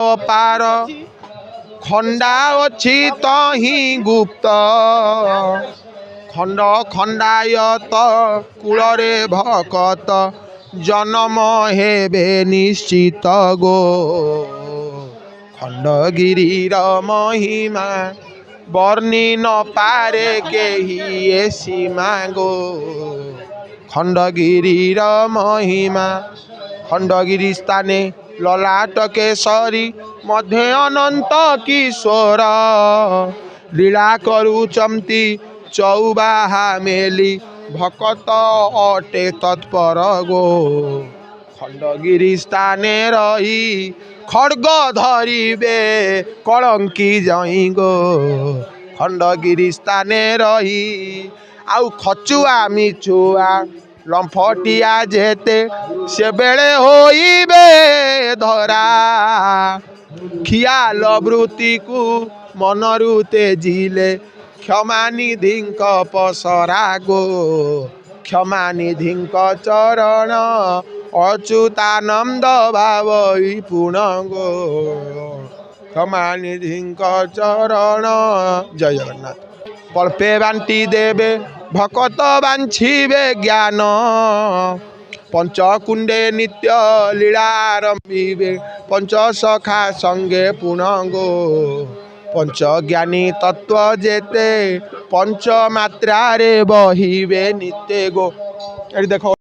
पार खंडा अच्छी तही गुप्त खंड खंडायत कूलरे भकत जन्म हेबे निश्चित गो खंडगिरीर महिमा वर्णी न पारे केही सीमा गो खंडगिरीर महिमा खंडगिरी स्थाने ललाट केशरी मध्य अनंत किशोर लीला करुचंती चौबाहा मेली भकत अटे तत्पर गो खंडगिरी स्थाने रही खड्ग धरिबे कलंकी जई गो खंडगिरी स्थाने रही आउ खचुआ मिछुआ लंफटिया जेते से बेले होइबे धरा खियाल वृत्ति को मनरु तेजिले क्षमानिधिंक पसरा गो क्षमानिधिंक चरण अच्युतानंद भावई पुण गो क्षमानिधिंक चरण जय जगन्नाथ कल्पे बांटी देवे भकत बांछिबे ज्ञान पंचकुंडे नित्य लीलारंभिबे पंच सखा संगे पुण गो पंच ज्ञानी तत्व जेते पंच मात्रा रे बहिबे नित्य गो। देखो